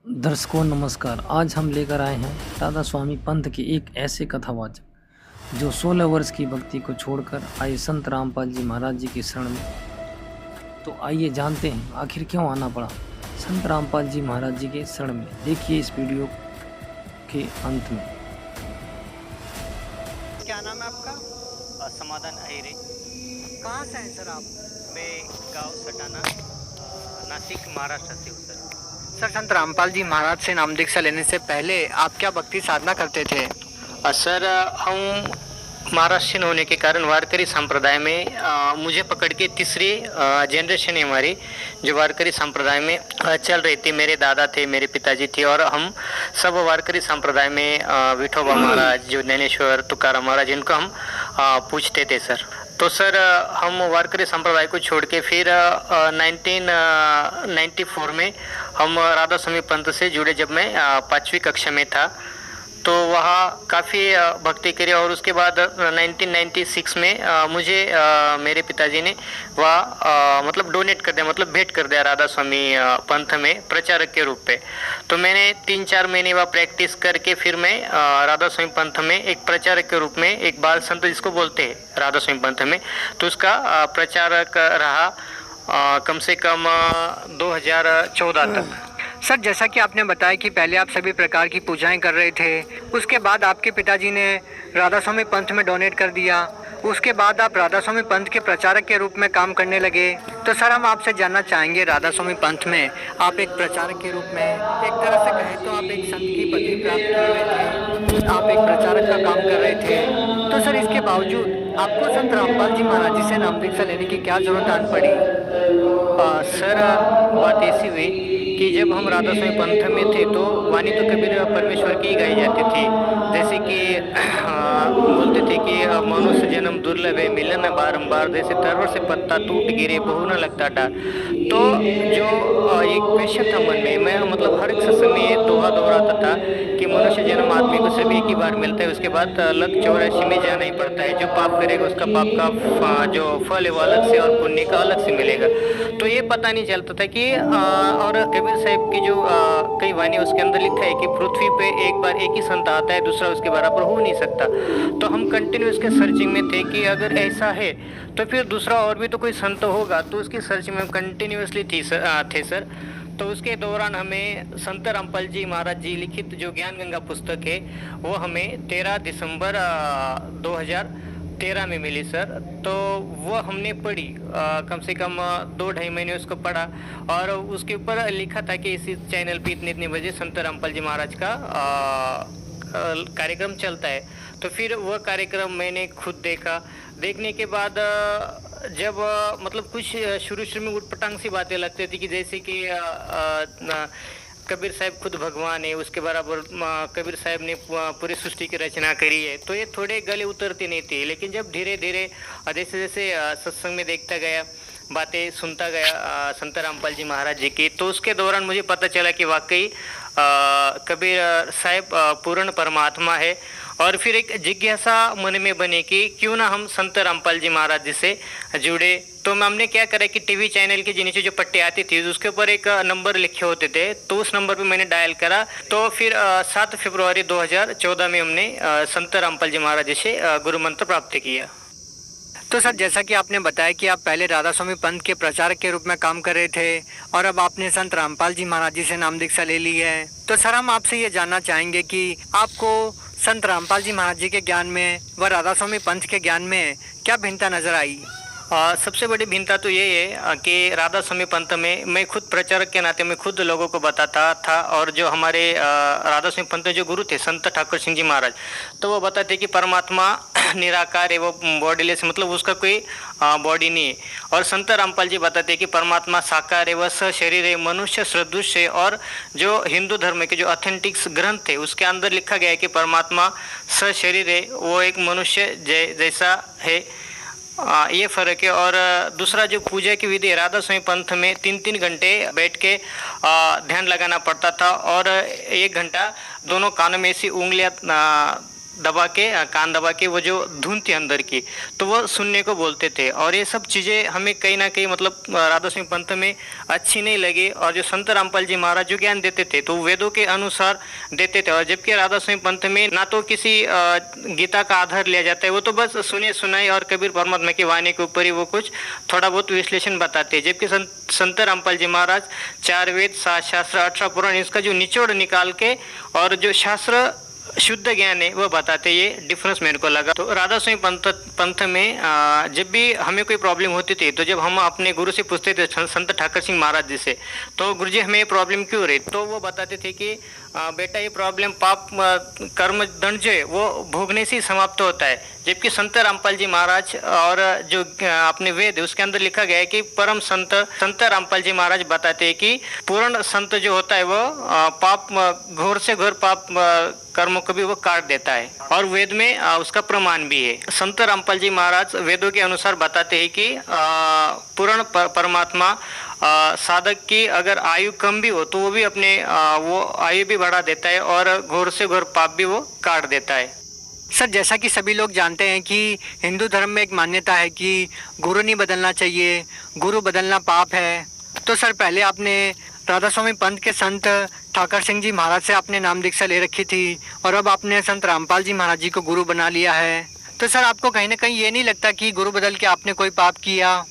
दर्शकों नमस्कार। आज हम लेकर आए हैं राधा स्वामी पंथ के एक ऐसे कथावाचक जो 16 वर्ष की भक्ति को छोड़कर आए संत रामपाल जी महाराज जी की शरण में। तो आइए जानते हैं आखिर क्यों आना पड़ा संत रामपाल जी महाराज जी के शरण में। देखिए इस वीडियो के अंत में। क्या नाम है आपका? समाधान अहिरे। कहाँ से हैं सर आप? मैं गांव सटाना नासिक महाराष्ट्र से हूँ सर। सर, संत रामपाल जी महाराज से नाम दीक्षा लेने से पहले आप क्या भक्ति साधना करते थे? सर हम महाराष्ट्रियन होने के कारण वारकरी संप्रदाय में मुझे पकड़ के तीसरी जनरेशन है हमारी जो वारकरी संप्रदाय में चल रही थी। मेरे दादा थे, मेरे पिताजी थे और हम सब वारकरी संप्रदाय में विठोबा महाराज, जो ज्ञानेश्वर, तुकाराम महाराज, इनको हम पूछते थे सर। तो सर हम वारकरी संप्रदाय को छोड़ के फिर 1994 में हम राधा स्वामी पंथ से जुड़े। जब मैं 5वीं कक्षा में था तो वहाँ काफ़ी भक्ति करी और उसके बाद 1996 में मुझे मेरे पिताजी ने वहाँ मतलब डोनेट कर दिया, मतलब भेंट कर दिया राधा स्वामी पंथ में प्रचारक के रूप पे। तो मैंने 3-4 महीने वहाँ प्रैक्टिस करके फिर मैं राधा स्वामी पंथ में एक प्रचारक के रूप में, एक बाल संत जिसको बोलते हैं राधा स्वामी पंथ में, तो उसका प्रचारक रहा कम से कम 2014 तक। सर, जैसा कि आपने बताया कि पहले आप सभी प्रकार की पूजाएं कर रहे थे, उसके बाद आपके पिताजी ने राधा स्वामी पंथ में डोनेट कर दिया, उसके बाद आप राधा स्वामी पंथ के प्रचारक के रूप में काम करने लगे। तो सर, हम आपसे जानना चाहेंगे, राधा स्वामी पंथ में आप एक प्रचारक के रूप में, एक तरह से कहें तो आप एक संत की पदवी प्राप्त किए हुए थे, आप एक प्रचारक का काम कर रहे थे। तो सर, इसके बावजूद आपको संत रामपाल जी महाराज जी से नाम दीक्षा लेने की क्या जरूरत आन पड़ी? सर बात ऐसी हुई कि जब हम राधा स्वामी पंथ में थे तो वाणी तो कबीर परमेश्वर की गाई जाती थी। जैसे कि बोलते थे कि मनुष्य जन्म दुर्लभ है, मिलन बारंबार, जैसे तरवर से पत्ता टूट गिरे बहु न लगता डार। तो जो एक क्वेश्चन था मन में, मैं मतलब हर एक सत्संग में ये दोहा दोहराता था कि मनुष्य जन्म आदमी को सिर्फ एक ही बार मिलता है, उसके बाद अलग 84 में जाना ही पड़ता है। जो पाप करेगा उसका पाप का जो फल है वो अलग से और पुण्य का अलग से मिलेगा। तो ये पता नहीं चलता था कि और कबीर साहब की जो कई वाणी उसके अंदर लिखा है कि पृथ्वी पे एक बार एक ही संत आता है, दूसरा उसके बराबर हो नहीं सकता। तो हम कंटिन्यूस के सर्चिंग में थे कि अगर ऐसा है तो फिर दूसरा और भी तो कोई संत होगा। तो उसकी सर्च में कंटिन्यूसली थे सर। तो उसके दौरान हमें संत रामपाल जी महाराज जी लिखित जो ज्ञान गंगा पुस्तक है वो हमें 13 दिसंबर 2013 में मिली सर। तो वो हमने पढ़ी, कम से कम 2-2.5 महीने उसको पढ़ा और उसके ऊपर लिखा था कि इसी चैनल पे इतने इतने बजे संत रामपाल जी महाराज का कार्यक्रम चलता है। तो फिर वह कार्यक्रम मैंने खुद देखा। देखने के बाद जब मतलब कुछ शुरू में उटपटांग सी बातें लगती थी कि जैसे कि कबीर साहब खुद भगवान है, उसके बराबर कबीर साहब ने पूरी सृष्टि की रचना करी है, तो ये थोड़े गले उतरते नहीं थे। लेकिन जब धीरे धीरे जैसे जैसे सत्संग में देखता गया, बातें सुनता गया संत रामपाल जी महाराज जी की, तो उसके दौरान मुझे पता चला कि वाकई कबीर साहब पूर्ण परमात्मा है। और फिर एक जिज्ञासा मन में बने कि क्यों ना हम संत रामपाल जी महाराज जी से जुड़े। तो हमने क्या करा कि टीवी चैनल के नीचे जो पट्टी आती थी उसके ऊपर एक नंबर लिखे होते थे, तो उस नंबर पे मैंने डायल करा। तो फिर 7 फरवरी 2014 में हमने संत रामपाल जी महाराज जी से गुरु मंत्र प्राप्त किया। तो सर, जैसा कि आपने बताया कि आप पहले राधा स्वामी पंथ के प्रचारक के रूप में काम कर रहे थे और अब आपने संत रामपाल जी महाराज जी से नाम दीक्षा ले ली है, तो सर हम आपसे ये जानना चाहेंगे कि आपको संत रामपाल जी महाराज जी के ज्ञान में व राधा स्वामी पंथ के ज्ञान में क्या भिन्नता नजर आई? सबसे बड़ी भिन्नता तो ये है कि राधा स्वामी पंथ में मैं खुद प्रचारक के नाते मैं खुद लोगों को बताता था, और जो हमारे राधा स्वामी पंथ जो गुरु थे संत ठाकुर सिंह जी महाराज, तो वो बताते कि परमात्मा निराकार है, वो बॉडीलेस, मतलब उसका कोई बॉडी नहीं है। और संत रामपाल जी बताते कि परमात्मा साकार है, वह सशरीर है, मनुष्य सदृश है। और जो हिंदू धर्म के जो ऑथेंटिक्स ग्रंथ है उसके अंदर लिखा गया है कि परमात्मा सशरीर है, वो एक मनुष्य जैसा है। ये फर्क है। और दूसरा जो पूजा की विधि राधा स्वामी पंथ में 3-3 घंटे बैठ के ध्यान लगाना पड़ता था, और 1 घंटा दोनों कानों में ऐसी उंगलियां दबा के कान दबा के वो जो धुन थी अंदर की, तो वो सुनने को बोलते थे। और ये सब चीज़ें हमें कहीं ना कहीं मतलब राधा स्वामी पंथ में अच्छी नहीं लगी। और जो संत रामपाल जी महाराज जो ज्ञान देते थे तो वेदों के अनुसार देते थे, और जबकि राधा स्वामी पंथ में ना तो किसी गीता का आधार लिया जाता है, वो तो बस सुने सुनाई और कबीर परमात्मा की वाणी के ऊपर ही वो कुछ थोड़ा बहुत विश्लेषण बताते हैं। जबकि संत रामपाल जी महाराज 4 वेद 7 शास्त्र 18 पुराण इसका जो निचोड़ निकाल के और जो शास्त्र शुद्ध ज्ञान है वो बताते, ये डिफरेंस मेरे को लगा। तो राधा स्वामी पंथ में जब भी हमें कोई प्रॉब्लम होती थी तो जब हम अपने गुरु से पूछते थे संत ठाकर सिंह महाराज जी से, तो गुरु जी हमें ये प्रॉब्लम क्यों रही, तो वो बताते थे कि बेटा ये प्रॉब्लम पाप कर्म दंड जो है वो भोगने से ही समाप्त होता है। जबकि संत रामपाल जी महाराज और जो अपने वेद है उसके अंदर लिखा गया है कि परम संत रामपाल जी महाराज बताते हैं कि पूर्ण संत जो होता है वो पाप घोर से घोर पाप कर्मों को भी वो काट देता है, और वेद में उसका प्रमाण भी है। संत रामपाल जी महाराज वेदों के अनुसार बताते हैं कि पूर्ण परमात्मा साधक की अगर आयु कम भी हो तो वो भी अपने वो आयु भी बढ़ा देता है और घोर से घोर पाप भी वो काट देता है। सर, जैसा कि सभी लोग जानते हैं कि हिंदू धर्म में एक मान्यता है कि गुरु नहीं बदलना चाहिए, गुरु बदलना पाप है। तो सर, पहले आपने राधा स्वामी पंथ के संत ठाकर सिंह जी महाराज से आपने नाम दीक्षा ले रखी थी और अब आपने संत रामपाल जी महाराज जी को गुरु बना लिया है। तो सर, आपको कहीं ना कहीं ये नहीं लगता कि गुरु बदल के आपने कोई पाप किया?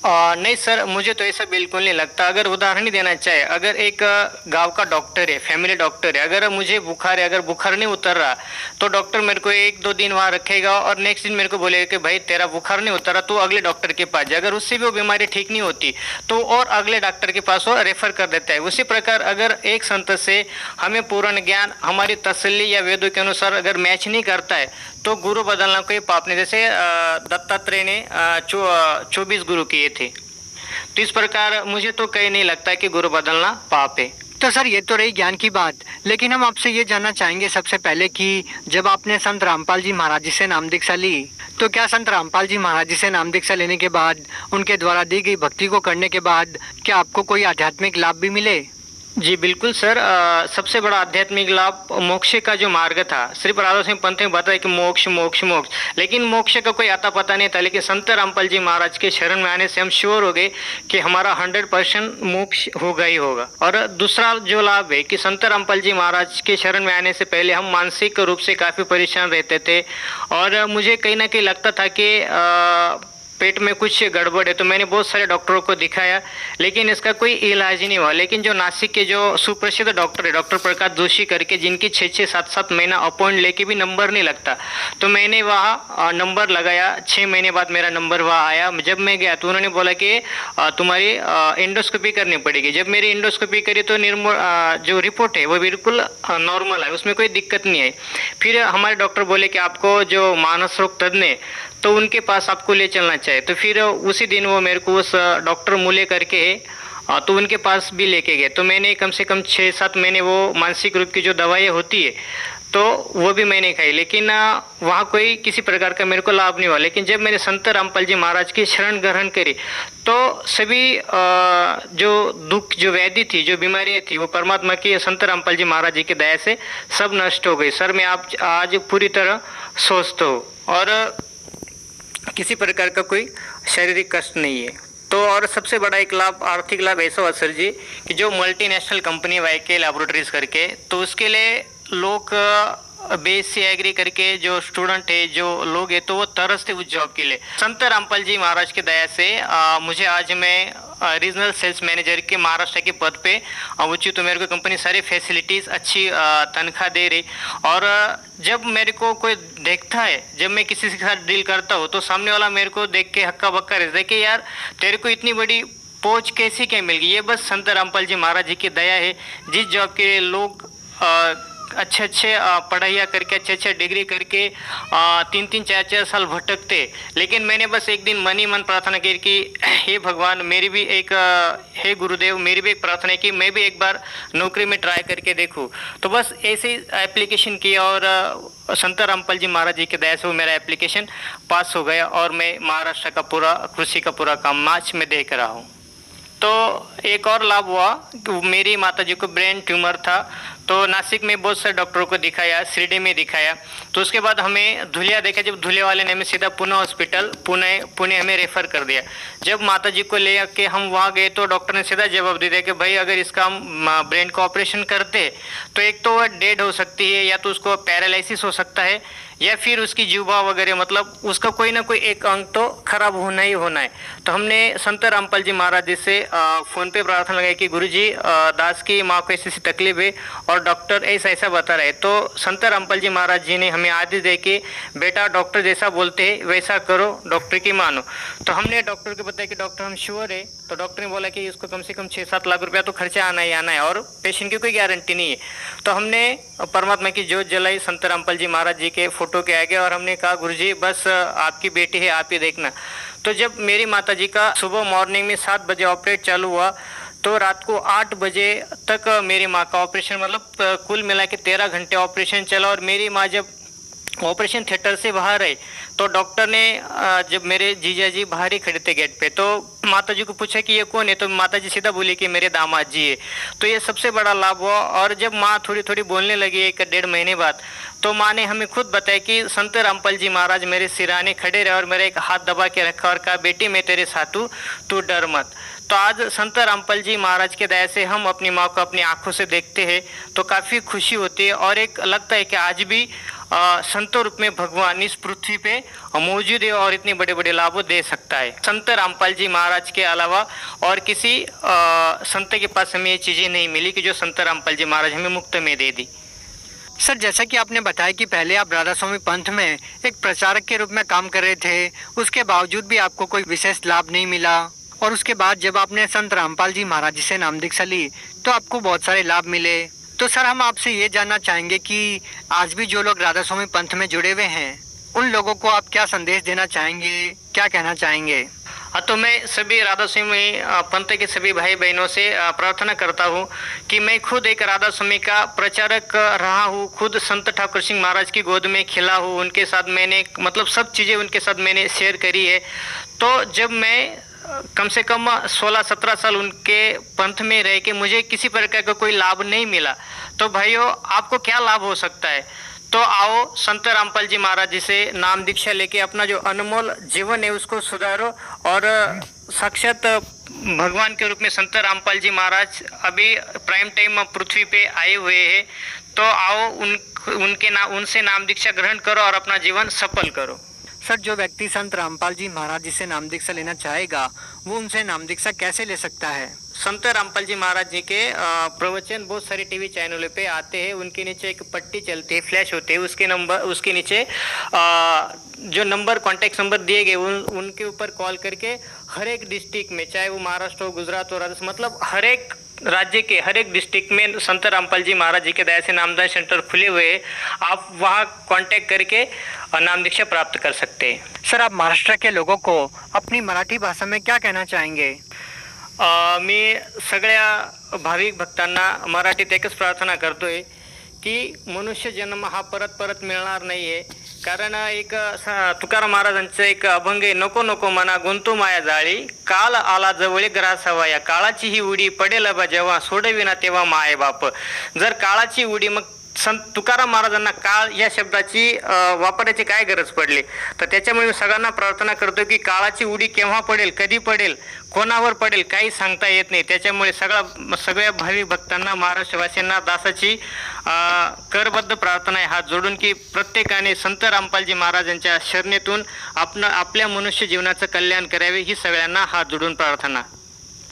नहीं सर, मुझे तो ऐसा बिल्कुल नहीं लगता। अगर उदाहरण ही देना चाहे, अगर एक गांव का डॉक्टर है, फैमिली डॉक्टर है, अगर मुझे बुखार है, अगर बुखार नहीं उतर रहा तो डॉक्टर मेरे को 1-2 दिन वहाँ रखेगा और नेक्स्ट दिन मेरे को बोलेगा कि भाई तेरा बुखार नहीं उतरा तो अगले डॉक्टर के पास जा। अगर उससे भी वो बीमारी ठीक नहीं होती तो और अगले डॉक्टर के पास वो रेफर कर देता है। उसी प्रकार अगर एक संत से हमें पूर्ण ज्ञान हमारी तसल्ली या वेदों के अनुसार अगर मैच नहीं करता है तो गुरु बदलना कोई पाप नहीं। जैसे दत्तात्रेय ने 24 गुरु किए थे, तो इस प्रकार मुझे तो कहीं नहीं लगता कि गुरु बदलना पाप है। तो सर, ये तो रही ज्ञान की बात, लेकिन हम आपसे ये जानना चाहेंगे सबसे पहले कि जब आपने संत रामपाल जी महाराज जी से नाम दीक्षा ली तो क्या संत रामपाल जी महाराज जी से नाम दीक्षा लेने के बाद, उनके द्वारा दी गई भक्ति को करने के बाद क्या आपको कोई आध्यात्मिक लाभ भी मिले? जी बिल्कुल सर, सबसे बड़ा आध्यात्मिक लाभ मोक्ष का जो मार्ग था। सिर्फ राधा स्वामी पंथ में बताया कि मोक्ष मोक्ष मोक्ष, लेकिन मोक्ष का कोई आता पता नहीं था। लेकिन संत रामपाल जी महाराज के शरण में आने से हम श्योर हो गए कि हमारा 100% मोक्ष होगा ही होगा। और दूसरा जो लाभ है कि संत रामपाल जी महाराज के शरण में आने से पहले हम मानसिक रूप से काफ़ी परेशान रहते थे और मुझे कहीं ना कहीं लगता था कि पेट में कुछ गड़बड़ है। तो मैंने बहुत सारे डॉक्टरों को दिखाया लेकिन इसका कोई इलाज ही नहीं हुआ। लेकिन जो नासिक के जो सुप्रसिद्ध डॉक्टर है, डॉक्टर प्रकाश जोशी करके, जिनकी 6-6 7-7 महीना अपॉइंट लेके भी नंबर नहीं लगता, तो मैंने वहाँ नंबर लगाया। 6 महीने बाद मेरा नंबर वहाँ आया। जब मैं गया तो उन्होंने बोला कि तुम्हारी एंडोस्कोपी करनी पड़ेगी। जब मेरी एंडोस्कोपी करी तो जो रिपोर्ट है वो बिल्कुल नॉर्मल है, उसमें कोई दिक्कत नहीं है। फिर हमारे डॉक्टर बोले कि आपको जो मानस रोग तज्ञ है तो उनके पास आपको ले चलना चाहिए। तो फिर उसी दिन वो मेरे को उस डॉक्टर मूल्य करके तो उनके पास भी लेके गए। तो मैंने कम से कम 6-7 महीने वो मानसिक रूप की जो दवाइयाँ होती है तो वो भी मैंने खाई, लेकिन वहाँ कोई किसी प्रकार का मेरे को लाभ नहीं हुआ। लेकिन जब मैंने संत रामपाल जी महाराज की शरण ग्रहण करी तो सभी जो दुख, जो व्याधि थी, जो बीमारियाँ थी, वो परमात्मा की संत रामपाल जी महाराज जी की दया से सब नष्ट हो गई। सर, मैं आज पूरी तरह स्वस्थ हूँ और किसी प्रकार का कोई शारीरिक कष्ट नहीं है। तो और सबसे बड़ा एक लाभ, आर्थिक लाभ ऐसा हुआ सर जी कि जो मल्टीनेशनल कंपनी वाईके लैबोरेटरीज करके, तो उसके लिए लोग BSc एग्री करके जो स्टूडेंट है, जो लोग है, तो वो तरसते उस जॉब के लिए। संत रामपाल जी महाराज की दया से मुझे आज मैं रीजनल सेल्स मैनेजर के महाराष्ट्र के पद पे उचित। तो मेरे को कंपनी सारी फैसिलिटीज़, अच्छी तनख्वाह दे रही। और जब मेरे को कोई देखता है, जब मैं किसी के साथ डील करता हूँ तो सामने वाला मेरे को देख के हक्का बक्का रहता है कि यार तेरे को इतनी बड़ी पहुँच कैसी क्या मिल गई। ये बस संत रामपाल जी महाराज जी की दया है। जिस जॉब के लोग अच्छे पढ़ाइयाँ करके, अच्छे डिग्री करके 3-3 4-4 साल भटकते, लेकिन मैंने बस एक दिन मन ही मन प्रार्थना की कि हे भगवान, मेरी भी एक, हे गुरुदेव, मेरी भी एक प्रार्थना है कि मैं भी एक बार नौकरी में ट्राई करके देखूं। तो बस ऐसे ही एप्लीकेशन किया और संत रामपाल जी महाराज जी की दया से वो मेरा एप्लीकेशन पास हो गया और मैं महाराष्ट्र का पूरा कृषि का पूरा काम आज में देख रहा हूँ। तो एक और लाभ हुआ कि मेरी माता जी को ब्रेन ट्यूमर था, तो नासिक में बहुत सारे डॉक्टरों को दिखाया, शिरडी में दिखाया। तो उसके बाद हमें धुलिया देखा, जब धुलिया वाले ने हमें सीधा पुणे हॉस्पिटल पुणे हमें रेफ़र कर दिया। जब माता जी को ले के हम वहाँ गए तो डॉक्टर ने सीधा जवाब दे दिया कि भाई अगर इसका हम ब्रेन का ऑपरेशन करते तो एक तो वह डेड हो सकती है, या तो उसको पैरालिसिस हो सकता है, या फिर उसकी जीवा वगैरह, मतलब उसका कोई ना कोई एक अंग तो खराब होना ही होना है। तो हमने संत रामपाल जी महाराज जी से फ़ोन पे प्रार्थना लगाई कि गुरुजी दास की माँ को ऐसी तकलीफ है और डॉक्टर ऐसा ऐसा बता रहे। तो संत रामपाल जी महाराज जी ने हमें आदेश दे कि बेटा डॉक्टर जैसा बोलते हैं वैसा करो, डॉक्टर की मानो। तो हमने डॉक्टर को बताया कि डॉक्टर हम श्योर है। तो डॉक्टर ने बोला कि इसको कम से कम 6-7 लाख रुपया तो खर्चा आना ही आना है और पेशेंट की कोई गारंटी नहीं है। तो हमने परमात्मा की जोत जलाई, संत रामपाल जी महाराज जी के फोटो के आगे, और हमने कहा गुरुजी बस आपकी बेटी है, आप ही देखना। तो जब मेरी माता जी का सुबह मॉर्निंग में 7 बजे ऑपरेट चालू हुआ तो रात को 8 बजे तक मेरी माँ का ऑपरेशन, मतलब कुल मिला के 13 घंटे ऑपरेशन चला। और मेरी माँ जब ऑपरेशन थिएटर से बाहर आई तो डॉक्टर ने, जब मेरे जीजा जी बाहर ही खड़े थे गेट पे, तो माता जी को पूछा कि ये कौन है, तो माता जी सीधा बोली कि मेरे दामाद जी है। तो ये सबसे बड़ा लाभ हुआ। और जब माँ थोड़ी थोड़ी बोलने लगी 1-1.5 महीने बाद, तो माँ ने हमें खुद बताया कि संत रामपाल जी महाराज मेरे सिराने खड़े रहे और मेरा एक हाथ दबा के रखा और कहा बेटी मैं तेरे साथ हूँ, तू डर मत। तो आज संत रामपाल जी महाराज के दया से हम अपनी माँ को अपनी आंखों से देखते हैं तो काफ़ी खुशी होती है, और एक लगता है कि आज भी संतों रूप में भगवान इस पृथ्वी पे मौजूद है और इतने बड़े बड़े लाभ दे सकता है। संत रामपाल जी महाराज के अलावा और किसी संत के पास हमें ये चीज़ें नहीं मिली कि जो संत रामपाल जी महाराज हमें मुफ्त में दे दी। सर, जैसा कि आपने बताया कि पहले आप राधा स्वामी पंथ में एक प्रचारक के रूप में काम कर रहे थे, उसके बावजूद भी आपको कोई विशेष लाभ नहीं मिला, और उसके बाद जब आपने संत रामपाल जी महाराज जी से नाम दीक्षा ली तो आपको बहुत सारे लाभ मिले। तो सर, हम आपसे ये जानना चाहेंगे कि आज भी जो लोग राधा स्वामी पंथ में जुड़े हुए हैं उन लोगों को आप क्या संदेश देना चाहेंगे, क्या कहना चाहेंगे? हाँ, तो मैं सभी राधा स्वामी पंथ के सभी भाई बहनों से प्रार्थना करता हूँ कि मैं खुद एक राधा स्वामी का प्रचारक रहा हूँ, खुद संत ठाकुर सिंह महाराज की गोद में खिला हूँ, उनके साथ मैंने मतलब सब चीज़ें उनके साथ मैंने शेयर करी है। तो जब मैं कम से कम 16-17 साल उनके पंथ में रह के मुझे किसी प्रकार का कोई लाभ नहीं मिला, तो भाइयों आपको क्या लाभ हो सकता है? तो आओ संत रामपाल जी महाराज जी से नाम दीक्षा लेके अपना जो अनमोल जीवन है उसको सुधारो, और साक्षात भगवान के रूप में संत रामपाल जी महाराज अभी प्राइम टाइम पृथ्वी पे आए हुए हैं। तो आओ उनसे नाम दीक्षा ग्रहण करो और अपना जीवन सफल करो। सर, जो व्यक्ति संत रामपाल जी महाराज जी से नाम दीक्षा लेना चाहेगा वो उनसे नाम दीक्षा कैसे ले सकता है? संत रामपाल जी महाराज जी के प्रवचन बहुत सारे टीवी चैनलों पे आते हैं। उनके नीचे एक पट्टी चलती है, फ्लैश होते है, उसके नीचे जो नंबर कॉन्टैक्ट नंबर दिए गए उनके ऊपर कॉल करके हर एक डिस्ट्रिक्ट में, चाहे वो महाराष्ट्र हो, गुजरात हो, राजस्थान, मतलब हर एक राज्य के हर एक डिस्ट्रिक्ट में संत रामपाल जी महाराज जी के दया से नामदान सेंटर खुले हुए हैं। आप वहाँ कांटेक्ट करके नाम दीक्षा प्राप्त कर सकते हैं। सर, आप महाराष्ट्र के लोगों को अपनी मराठी भाषा में क्या कहना चाहेंगे? मी सगळ्या भाविक भक्तांना मराठीत एकच प्रार्थना करतोय की मनुष्य जन्म हा परत परत मिळणार नाही आहे। कारण एक तुकाराम महाराजांचं एक अभंग आहे, नको नको मना गुंतू माया जाळी, काल आला जवळ ग्रासावा, या काळाची ही उडी पडेल बा जेव्हा, सोडविना तेव्हा माय बाप। जर काळाची उडी, मग संत तुकाराम महाराजांना काळ या शब्दाची वापरायची काय गरज पडली? तर त्याच्यामुळे मी सगळ्यांना प्रार्थना करतो की काळाची उडी केव्हा पडेल, कधी पडेल, कोणावर पडेल काही सांगता येत नाही। त्याच्यामुळे सगळ्या भाविक भक्तांना, महाराष्ट्रवासीयांना दासाची करबद्ध प्रार्थना आहे हात जोडून की प्रत्येकाने संत रामपालजी महाराजांच्या शरणेतून आपल्या मनुष्य जीवनाचं कल्याण करावे, ही सगळ्यांना हात जोडून प्रार्थना।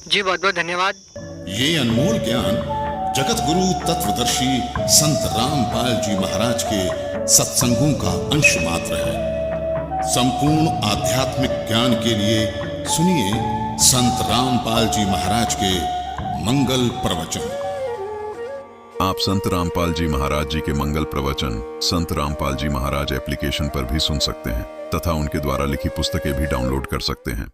जी, बहुत बहुत धन्यवाद। ये अनमोल ज्ञान जगत गुरु तत्वदर्शी संत रामपाल जी महाराज के सत्संगों का अंश मात्र है। संपूर्ण आध्यात्मिक ज्ञान के लिए सुनिए संत रामपाल जी महाराज के मंगल प्रवचन। आप संत रामपाल जी महाराज जी के मंगल प्रवचन संत रामपाल जी महाराज एप्लीकेशन पर भी सुन सकते हैं तथा उनके द्वारा लिखी पुस्तकें भी डाउनलोड कर सकते हैं।